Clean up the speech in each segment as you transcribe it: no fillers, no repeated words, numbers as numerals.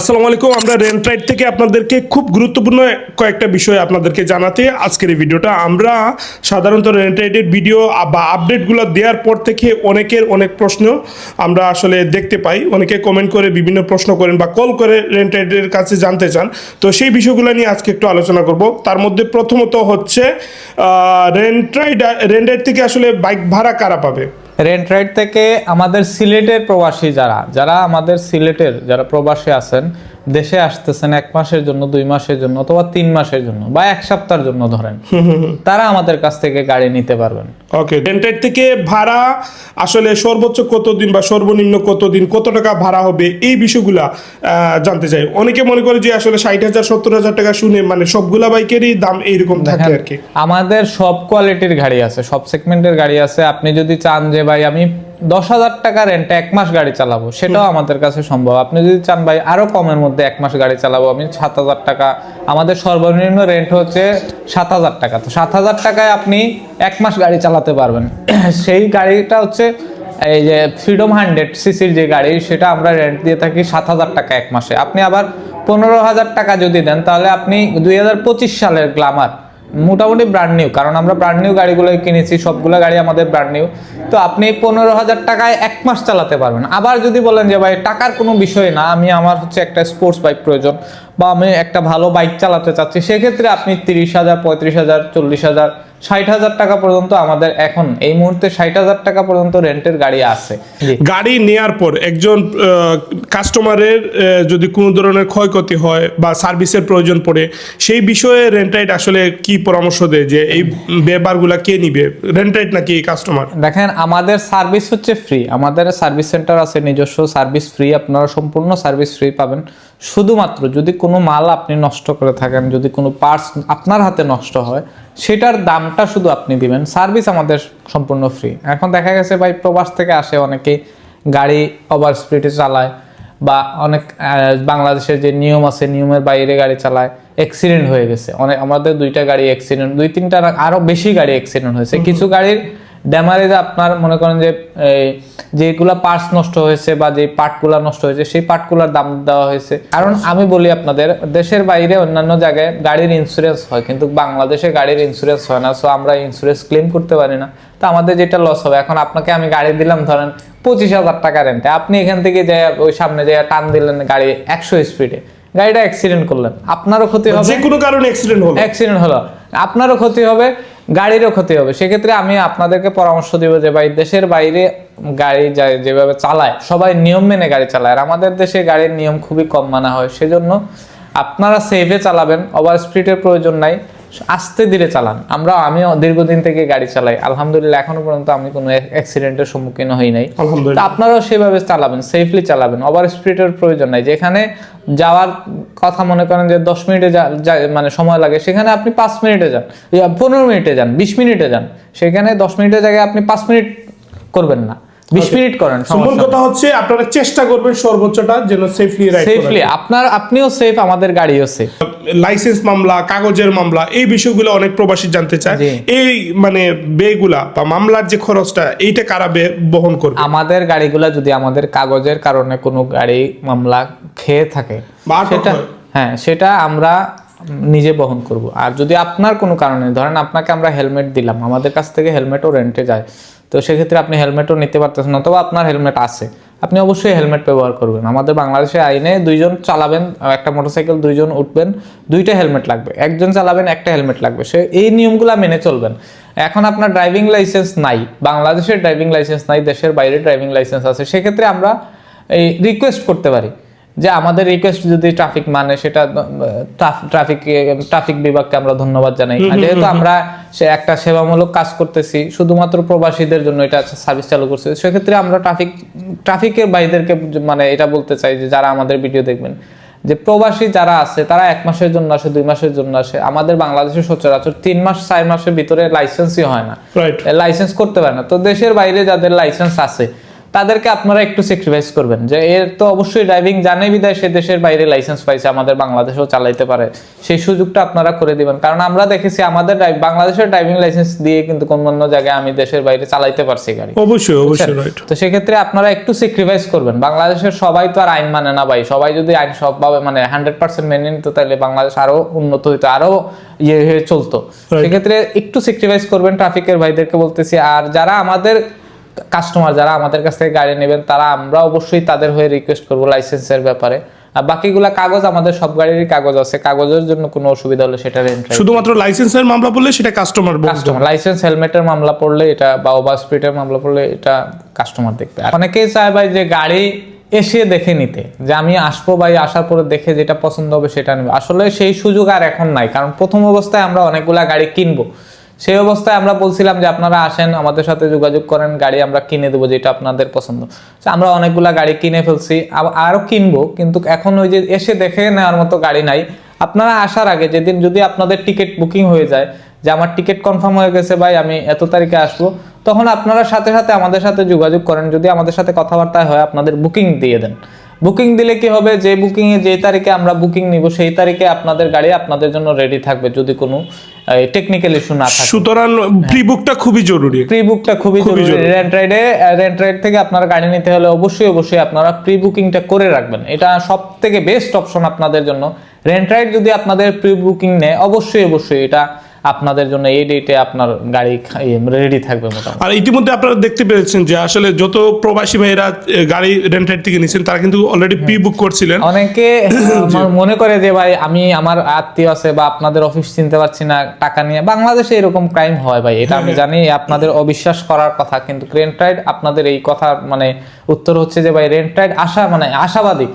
আসসালামু আলাইকুম। আমরা রেন্ট রাইড থেকে আপনাদেরকে খুব গুরুত্বপূর্ণ কয়েকটা বিষয় আপনাদেরকে জানাতে আজকের এই ভিডিওটা। আমরা সাধারণত রেন্ট রাইডের ভিডিও বা আপডেটগুলো দেওয়ার পর থেকে অনেকের অনেক প্রশ্ন আমরা আসলে দেখতে পাই। অনেকে কমেন্ট করে বিভিন্ন প্রশ্ন করেন বা কল করে রেন্ট রাইডের কাছে জানতে চান। তো সেই বিষয়গুলো নিয়ে আজকে একটু আলোচনা করব। তার মধ্যে প্রথমত হচ্ছে রেন্ট রাইড থেকে আসলে বাইক ভাড়া কারা পাবে? রেন্ট রাইড থেকে আমাদের সিলেটের প্রবাসী যারা আমাদের সিলেটের যারা প্রবাসী আছেন, দেশে আসতেছেন 1 মাসের জন্য, 2 মাসের জন্য অথবা 3 মাসের জন্য বা 1 সপ্তাহের জন্য ধরেন, তারা আমাদের কাছ থেকে গাড়ি নিতে পারবেন। ওকে, রেন্ট রাইড থেকে ভাড়া আসলে সর্বোচ্চ কতদিন বা সর্বনিম্ন কতদিন, কত টাকা ভাড়া হবে, এই বিষয়গুলা জানতে চাই। অনেকে মনে করে যে আসলে 60,000 70,000 টাকা শুনে মানে সবগুলা বাইকেরই দাম এইরকম থাকে আর কি। আমাদের সব কোয়ালিটির গাড়ি আছে, সব সেগমেন্টের গাড়ি আছে। আপনি যদি চান যে ভাই আমি 10,000 টাকা রেন্টে 1 মাস গাড়ি চালাবো, সেটাও আমাদের কাছে সম্ভব। আপনি যদি চান ভাই আরো কমের মধ্যে 1 মাস গাড়ি চালাবো, আমি 7,000 টাকা, আমাদের সর্বনিম্ন রেন্ট হচ্ছে 7,000 টাকা। তো 7,000 টাকায় আপনি 1 মাস গাড়ি চালাতে পারবেন। সেই গাড়িটা হচ্ছে এই যে ফ্রিডম 100 সিসির যে গাড়ি, সেটা আমরা রেন্ট দিয়ে থাকি 7,000 টাকা 1 মাসে। আপনি আবার 15,000 টাকা যদি দেন, তাহলে আপনি 2025 সালের গ্ল্যামার, মোটামুটি ব্র্যান্ড নিউ, কারণ আমরা ব্র্যান্ড নিউ গাড়িগুলো কিনেছি, সবগুলো গাড়ি আমাদের ব্র্যান্ড নিউ। তো আপনি 15,000 টাকায় 1 মাস চালাতে পারবেন। আবার যদি বলেন যে ভাই টাকার কোনো বিষয় না, আমার হচ্ছে একটা স্পোর্টস বাইক প্রয়োজন বা আমি একটা ভালো বাইক চালাতে চাচ্ছি, সেক্ষেত্রে আপনি 30,000, 35,000, 40,000, 60,000 টাকা পর্যন্ত আমাদের এখন এই মুহূর্তে 60,000 টাকা পর্যন্ত রেন্টের গাড়ি আছে। গাড়ি নেয়ার পর একজন কাস্টমারের যদি কোনো ধরনের ক্ষয়ক্ষতি হয় বা সার্ভিসের প্রয়োজন পড়ে, সেই বিষয়ে রেন্ট রাইড আসলে কি পরামর্শ দেয় যে এই ব্যাপারগুলো কে নিবে, রেন্ট রাইড নাকি কাস্টমার? দেখেন, আমাদের সার্ভিস হচ্ছে ফ্রি, আমাদের সার্ভিস সেন্টার আছে নিজস্ব, সার্ভিস ফ্রি, আপনারা সম্পূর্ণ সার্ভিস ফ্রি পাবেন। শুধুমাত্র যদি কোনো মাল আপনি নষ্ট করে থাকেন, যদি কোনো পার্টস আপনার হাতে নষ্ট হয়, সেটার দামটা শুধু আপনি দিবেন। সার্ভিস আমাদের সম্পূর্ণ ফ্রি। এখন দেখা গেছে ভাই প্রবাস থেকে আসে অনেকে, গাড়ি ওভার স্পিডে চালায় বা অনেক বাংলাদেশের যে নিয়ম আছে নিয়মের বাইরে গাড়ি চালায়, অ্যাক্সিডেন্ট হয়ে গেছে অনেক। আমাদের 2টা গাড়ি অ্যাক্সিডেন্ট, 2-3টা আরো বেশি গাড়ি অ্যাক্সিডেন্ট হয়েছে। কিছু গাড়ির ড্যামারেজ আপনার মনে করেন যে যেগুলা পার্টস নষ্ট হয়েছে বা যে পার্টগুলা নষ্ট হয়েছে, সেই পার্টগুলার দাম দেওয়া হয়েছে। কারণ আমি বলি আপনাদের, দেশের বাইরে অন্যান্য জায়গায় গাড়ির ইন্স্যুরেন্স হয়, কিন্তু বাংলাদেশে গাড়ির ইন্স্যুরেন্স হয় না। সো আমরা ইন্স্যুরেন্স ক্লেম করতে পারি না। তো আমাদের যেটা লস হবে, এখন আপনাকে আমি গাড়ি দিলাম ধরেন 25,000 টাকা রেন্টে, আপনি এখান থেকে যে ওই সামনে যে টান দিলেন গাড়ি 100 স্পিডে, গাড়িটা অ্যাক্সিডেন্ট করলেন, আপনারও ক্ষতি হবে। যে কোনো কারণে অ্যাক্সিডেন্ট হলো, আপনারও ক্ষতি হবে, গাড়িরও ক্ষতি হবে। সেক্ষেত্রে আমি আপনাদেরকে পরামর্শ দিব যে ভাই দেশের বাইরে গাড়ি যায় যেভাবে চালায়, সবাই নিয়ম মেনে গাড়ি চালায়, আর আমাদের দেশে গাড়ির নিয়ম খুবই কম মানা হয়। সেজন্য আপনারা সেভে চালাবেন, ওভার স্পিডের প্রয়োজন নাই, আস্তে ধীরে চালান। আমিও দীর্ঘদিন থেকে গাড়ি চালাই, আলহামদুলিল্লাহ এখনো পর্যন্ত আমি কোনো অ্যাক্সিডেন্টের সম্মুখীন হই নাই। তো আপনারাও সেভাবে চালাবেন, সেফলি চালাবেন, ওভার স্পিডের প্রয়োজন নাই। যেখানে যাওয়ার কথা মনে করেন যে 10 মিনিটে মানে সময় লাগে, সেখানে আপনি 5 মিনিটে যান, 15 মিনিটে যান, 20 মিনিটে যান। সেখানে 10 মিনিটের জায়গায় আপনি 5 মিনিট করবেন না, 20 মিনিট করেন। মূল কথা হচ্ছে আপনারা চেষ্টা করবেন সর্বোচ্চটা যেন সেফলি রাইড করেন। সেফলি আপনিও সেফ, আমাদের গাড়িও সেফ। লাইসেন্স মামলা, কাগজের মামলা, এই বিষয়গুলো অনেক প্রবাসী জানতে চায়। এই মানে ব্যয়গুলা বা মামলার যে খরচটা, এইটা কারা বহন করবে? আমাদের গাড়িগুলা যদি আমাদের কাগজের কারণে কোনো গাড়ি মামলা খেয়ে থাকে, সেটা আমরা নিজে বহন করব। আর যদি আপনার কোনো কারণে ধরেন আপনাকে আমরা হেলমেট দিলাম, আমাদের কাছ থেকে হেলমেটও রেন্টে যায়, তো সেক্ষেত্রে আপনি হেলমেটও নিতে পারতেছেন, অথবা আপনার হেলমেট আছে, আপনি অবশ্যই হেলমেট ব্যবহার করবেন। আমাদের বাংলাদেশের আইনে 2 জন চালাবেন, একটা মোটরসাইকেল 2 জন উঠবেন, 2টা হেলমেট লাগবে, 1 জন চালাবেন, একটা হেলমেট লাগবে। এই নিয়মগুলো মেনে চলবেন। এখন আপনার ড্রাইভিং লাইসেন্স নাই, বাংলাদেশের ড্রাইভিং লাইসেন্স নাই, দেশের বাইরে ড্রাইভিং লাইসেন্স আছে, সেক্ষেত্রে আমরা রিকোয়েস্ট করতে পারি যে আমাদের রিকোয়েস্ট যদি ট্রাফিক মানে, সেটা ট্রাফিক বিভাগকে আমরা ধন্যবাদ জানাই। যেহেতু আমরা একটা সেবামূলক কাজ করতেছি, শুধুমাত্র প্রবাসীদের জন্য এটা সার্ভিস চালু করছি, সেক্ষেত্রে আমরা ট্রাফিকের ভাইদেরকে মানে এটা বলতে চাই যে যারা আমাদের ভিডিও দেখবেন, যে প্রবাসী যারা আছে তারা 1 মাসের জন্য আসে, 2 মাসের জন্য আসে। আমাদের বাংলাদেশের সচরাচর 3 মাস 4 মাসের ভিতরে লাইসেন্সই হয় না, লাইসেন্স করতে পারে না। তো দেশের বাইরে যাদের লাইসেন্স আছে, তাদেরকে আপনারা একটু স্যাক্রিফাইস করবেন যে এর তো অবশ্যই ড্রাইভিং জানে বিদায় সে দেশের বাইরে লাইসেন্স পাইছে, আমাদের বাংলাদেশেও চালাইতে পারে, সেই সুযোগটা আপনারা করে দিবেন। কারণ আমরা দেখেছি আমাদের বাংলাদেশের ড্রাইভিং লাইসেন্স দিয়ে কিন্তু কোন অন্য জায়গায় আমি দেশের বাইরে চালাইতে পারছি গাড়ি। অবশ্যই রাইট। তো সেক্ষেত্রে আপনারা একটু স্যাক্রিফাইস করবেন। বাংলাদেশের সবাই তো আর আইন মানে না ভাই, সবাই যদি আইন সবভাবে মানে 100% মেনে নিত তাহলে বাংলাদেশ আরো উন্নত হইতো, আরো ইয়ে হয়ে চলতো। সেক্ষেত্রে একটু স্যাক্রিফাইস করবেন, ট্রাফিকের ভাইদেরকে বলতেছি। আর যারা আমাদের কাস্টমার, যারা আমাদের কাছ থেকে গাড়ি নেবেন, তারা আমরা অবশ্যই তাদের হয়ে রিকোয়েস্ট করবো লাইসেন্সের ব্যাপারে। আর বাকিগুলা কাগজ, আমাদের সব গাড়িরই কাগজ আছে, কাগজের জন্য কোনো অসুবিধা হলে সেটা রেন্ট, শুধুমাত্র লাইসেন্সের মামলা পড়লে সেটা কাস্টমার লাইসেন্স হেলমেটের মামলা পড়লে এটা, বা ওভার স্পিডের মামলা পড়লে এটা কাস্টমার দেখবে। অনেকেই চায় ভাই যে গাড়ি এসে দেখে নিতে, যে আমি আসবো ভাই, আসার পরে দেখে যেটা পছন্দ হবে সেটা নেবে। আসলে সেই সুযোগ আর এখন নাই, কারণ প্রথম অবস্থায় আমরা অনেকগুলা গাড়ি কিনবো, সেই অবস্থায় আমরা বলছিলাম যে আপনারা আসেন আমাদের সাথে যোগাযোগ করেন, গাড়ি আমরা কিনে দেবো যেটা আপনাদের পছন্দ। আমরা অনেকগুলা গাড়ি কিনে ফেলছি, আরো কিনবো, কিন্তু এখন ওই যে এসে দেখে নেওয়ার মতো গাড়ি নাই। আপনারা আসার আগে যেদিন যদি আপনাদের টিকিট বুকিং হয়ে যায় যে আমার টিকিট কনফার্ম হয়ে গেছে ভাই, আমি এত তারিখে আসবো, তখন আপনারা সাথে সাথে আমাদের সাথে যোগাযোগ করেন। যদি আমাদের সাথে কথাবার্তা হয়, আপনাদের বুকিং দিয়ে দেন। বুকিং দিলে কি হবে, যে বুকিং এ যে তারিখে আমরা বুকিং নিব সেই তারিখে আপনাদের গাড়ি আপনাদের জন্য রেডি থাকবে, যদি কোনো টেকনিক্যাল ইস্যু না থাকে। সুতরাং প্রি বুকটা খুবই জরুরি। প্রি বুকটা খুবই জরুরি। রেন্ট রাইড থেকে আপনারা গাড়ি নিতে হলে অবশ্যই আপনারা প্রি বুকিংটা করে রাখবেন। এটা সবথেকে বেস্ট অপশন আপনাদের জন্য। রেন্ট রাইড যদি আপনাদের প্রি বুকিং নেয়, অবশ্যই এটা আপনাদের জন্য এই ডেটে আপনার গাড়ি রেডি থাকবে মোটামুটি। আর ইতিমধ্যে আপনারা দেখতে পেয়েছেন যে আসলে যত প্রবাসী ভাইরা গাড়ি রেন্ট রাইড থেকে নিছেন তারা কিন্তু অলরেডি প্রি বুক করছিলেন। অনেকে মনে করে যে ভাই আমি আমার আত্মীয় আছে বা আপনাদের অফিস চিনতে পারছি না, টাকা নিয়ে। বাংলাদেশে এরকম ক্রাইম হয় ভাই, এটা আমি জানি, আপনাদের অবিশ্বাস করার কথা, কিন্তু রেন্ট রাইড আপনাদের এই কথা মানে উত্তর হচ্ছে যে ভাই রেন্ট রাইড আশাবাদী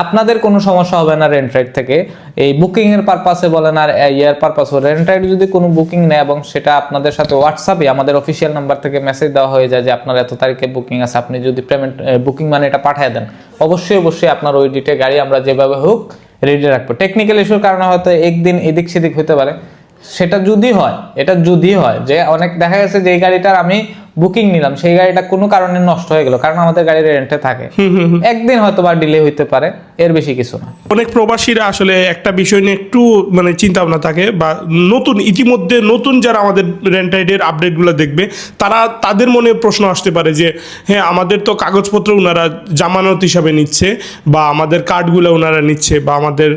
আপনাদের কোনো সমস্যা হবে না রেন্ট রাইড থেকে। এই বুকিং এর পারপাসে বলেন আর ইয়ার পারপাসে, রেন্ট রাইড যদি কোনো বুকিং নেয় এবং সেটা আপনাদের সাথে হোয়াটসঅ্যাপে আমাদের অফিসিয়াল নাম্বার থেকে মেসেজ দেওয়া হয়ে যায় যে আপনার এত তারিখে বুকিং আছে, আপনি যদি পেমেন্ট বুকিং মানে এটা পাঠিয়ে দেন, অবশ্যই আপনার ওই ডেটে গাড়ি আমরা যেভাবে হোক রেডি রাখবো। টেকনিক্যাল ইস্যুর কারণে হয়তো একদিন এদিক সেদিক হতে পারে, সেটা যদি হয় যে অনেক দেখা গেছে যে এই গাড়িটার আমি বুকিং নিলাম, সেই গাড়িটা কোনো কারণে নষ্ট হয়ে গেল, কারণ আমাদের গাড়ি রেন্টে থাকে, একদিন হয়তো বা ডিলে হইতে পারে, এর বেশি কিছু না। অনেক প্রবাসীরা আসলে একটা বিষয় নিয়ে একটু মানে চিন্তা ভাবনা থাকে, বা ইতিমধ্যে নতুন যারা আমাদের রেন্ট রাইডের আপডেটগুলো দেখবে তাদের মনে প্রশ্ন আসতে পারে যে হ্যাঁ আমাদের তো কাগজপত্র ওনারা জামানত হিসাবে নিচ্ছে, বা আমাদের কার্ডগুলো ওনারা নিচ্ছে, বা আমাদের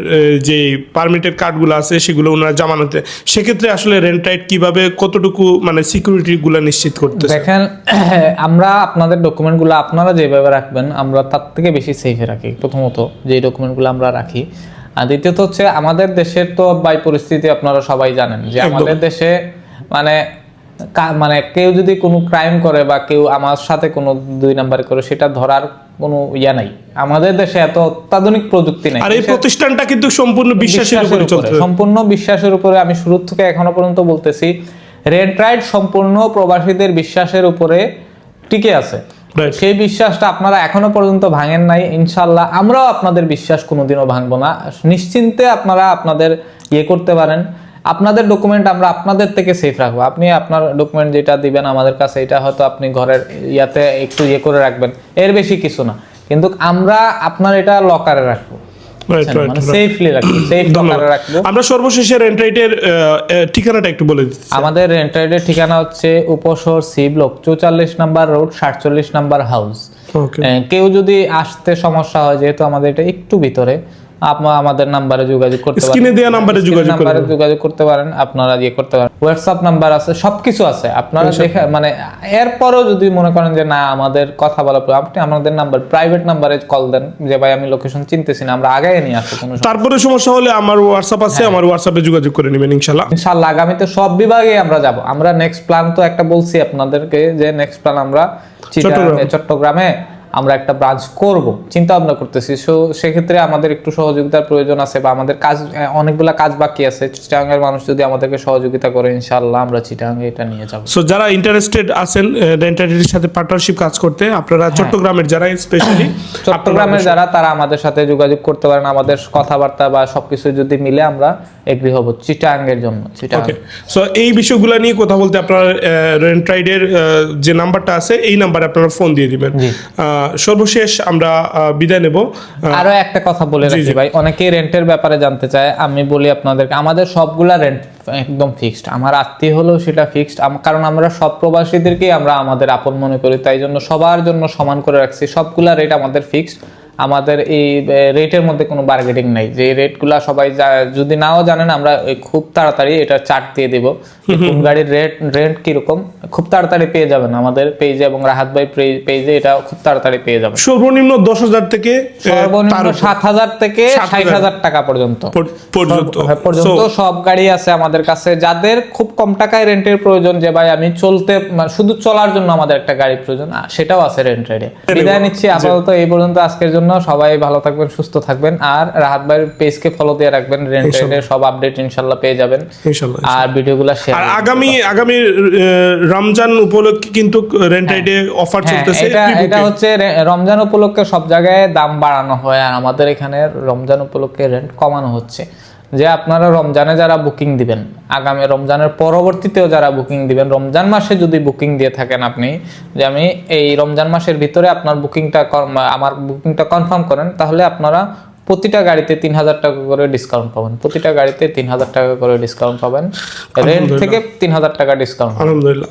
যে পারমিটেড কার্ডগুলো আছে সেগুলো ওনারা জামানতে, সেক্ষেত্রে আসলে রেন্ট রাইড কিভাবে কতটুকু মানে সিকিউরিটিগুলো নিশ্চিত করতেছে? দেখেন, আমরা আপনাদের ডকুমেন্টগুলো আপনারা যেভাবে রাখবেন আমরা তার থেকে বেশি সেফে রাখি। প্রথমত যে ডকুমেন্টগুলো আমরা রাখি, আর দ্বিতীয়ত হচ্ছে আমাদের দেশের তো বাই পরিস্থিতি আপনারা সবাই জানেন যে আমাদের দেশে মানে কেউ যদি কোনো ক্রাইম করে বা কেউ আমার সাথে কোনো 2 নাম্বার করে, সেটা ধরার কোনো ইয়া নাই। আমাদের দেশে এত অত্যাধুনিক প্রযুক্তি নাই, আর এই প্রতিষ্ঠানটা কিন্তু সম্পূর্ণ বিশ্বাসের উপরে চলছে, সম্পূর্ণ বিশ্বাসের উপরে। আমি শুরু থেকে এখনো পর্যন্ত বলতেছি, রেন্ট রাইড সম্পূর্ণ প্রবাসীদের বিশ্বাসের উপরে টিকে আছে। সেই বিশ্বাসটা আপনারা এখনো পর্যন্ত ভাঙেন নাই, ইনশাল্লাহ আমরাও আপনাদের বিশ্বাস কোনোদিনও ভাঙবো না। নিশ্চিন্তে আপনারা আপনাদের করতে পারেন। আপনাদের ডকুমেন্ট আমরা আপনাদের থেকে সেফ রাখবো। আপনি আপনার ডকুমেন্ট যেটা দিবেন আমাদের কাছে, এটা হয়তো আপনি ঘরের ইয়াতে একটু করে রাখবেন, এর বেশি কিছু না, কিন্তু আমরা আপনার এটা লকারে রাখবো, সেফলি রাখবো, সেফ লকারে রাখবো। আমরা সর্বশেষে রেন্ট রাইডের ঠিকানাটা একটু বলে দিচ্ছি। আমাদের রেন্ট রাইডের ঠিকানা হচ্ছে উপশহর C block 44 number road 47 number house. কেউ যদি আসতে সমস্যা হয়, যেহেতু আমাদের এটা একটু ভিতরে, আমাদের নাম্বারে যোগাযোগ করতে পারেন, স্ক্রিনে দেওয়া নাম্বারে যোগাযোগ করতে পারেন, আপনারা করতে পারেন। হোয়াটসঅ্যাপ নাম্বার আছে, সবকিছু আছে, আপনারা দেখে মানে এরপরও যদি মনে করেন যে না আমাদের কথা বলা, আপনি আমাদের নাম্বার প্রাইভেট নাম্বারে কল দেন যে ভাই আমি লোকেশন চিনতেছি না, আমরা আগে নিয়ে আসবো। তারপরে সমস্যা হলে আমার হোয়াটসঅ্যাপ আছে, আমার হোয়াটসঅ্যাপে যোগাযোগ করে নেবেন ইনশাআল্লাহ। আগামীতে সব বিভাগে আমরা যাব। আমরা নেক্সট প্ল্যান তো একটা বলছি আপনাদেরকে, যে নেক্সট প্ল্যান আমরা চট্টগ্রামে আমরা একটা ব্রাঞ্চ করব, চিন্তা ভাবনা করতেছি। সো সেক্ষেত্রে আমাদের একটু সহযোগিতার প্রয়োজন আছে, বা আমাদের কাজ অনেকগুলা কাজ বাকি আছে। চিটাগাংয়ের মানুষ যদি আমাদেরকে সহযোগিতা করে, ইনশাআল্লাহ আমরা চিটাগাংয়ে এটা নিয়ে যাব। সো যারা ইন্টারেস্টেড আছেন রেন্ট আইডির সাথে পার্টনারশিপ কাজ করতে, আপনারা চট্টগ্রামের যারা স্পেশালি চট্টগ্রামের যারা, তারা আমাদের সাথে যোগাযোগ করতে পারেন। আমাদের কথাবার্তা বা সবকিছু যদি মিলে আমরা এগ্রি হব চিটাগাংয়ের জন্য। ওকে, সো এই বিষয়গুলো নিয়ে কথা বলতে আপনার রেন্ট রাইডের যে নাম্বারটা আছে এই নাম্বারে আপনারা ফোন দিয়ে দিবেন। সর্বশেষ আমরা বিদায় নেব। আরো একটা কথা বলে রাখি ভাই, অনেকেই রেন্টের ব্যাপারে জানতে চায়। আমি বলি আপনাদেরকে, আমাদের সবগুলা রেন্ট একদম ফিক্সড। আমার আত্মীয় হলেও সেটা ফিক্সড, কারণ আমরা সব প্রবাসীদেরকেই আমরা আমাদের আপন মনে করি, তাই জন্য সবার জন্য সমান করে রাখছি। সবগুলা রেট আমাদের ফিক্সড। আমাদের এই রেটের মধ্যে কোনো বার্গেটিং নাই। যে রেটগুলা সবাই যদি নাও জানেন, আমরা খুব তাড়াতাড়ি এটা চার্ট দিয়ে দিব কোন গাড়ির রেন্ট কিরকম, খুব তাড়াতাড়ি পেয়ে যাবেন আমাদের পেজে এবং রাহাত ভাই পেজে, এটা খুব তাড়াতাড়ি পেয়ে যাবেন। সর্বনিম্ন 10,000 থেকে সর্বনিম্ন 7,000 থেকে 60,000 টাকা পর্যন্ত সব গাড়ি আছে আমাদের কাছে। যাদের খুব কম টাকায় রেন্টের প্রয়োজন, যে ভাই আমি শুধু চলার জন্য আমাদের একটা গাড়ি প্রয়োজন, সেটাও আছে রেন্ট রাইডে। বিদায় নিচ্ছি আপাতত এই পর্যন্ত আজকের জন্য। সবাই ভালো থাকবেন, সুস্থ থাকবেন, আর রাহাত ভাইয়ের পেজকে ফলো দিয়ে রাখবেন। রেন্ট রাইডের সব আপডেট ইনশাআল্লাহ পেয়ে যাবেন, আর ভিডিওগুলো শেয়ার। আর আগামী রমজান উপলক্ষে কিন্তু রেন্ট রাইডে অফার চলতেছে। এটা হচ্ছে রমজান উপলক্ষে সব জায়গায় দাম বাড়ানো হয়, আর আমাদের এখানে রমজান উপলক্ষে রেন্ট কমানো হচ্ছে। যে আপনারা রমজানে যারা বুকিং দিবেন, আগামী রমজানের পরবর্তীতেও যারা বুকিং দিবেন, রমজান মাসে যদি বুকিং দিয়ে থাকেন আপনি, যে আমি এই রমজান মাসের ভিতরে আপনার আমার বুকিংটা কনফার্ম করেন, তাহলে আপনারা প্রতিটা গাড়িতে 3,000 টাকা করে ডিসকাউন্ট পাবেন। প্রতিটা গাড়িতে 3,000 টাকা করে ডিসকাউন্ট পাবেন, রেন্ট থেকে 3,000 টাকা ডিসকাউন্ট। আলহামদুলিল্লাহ।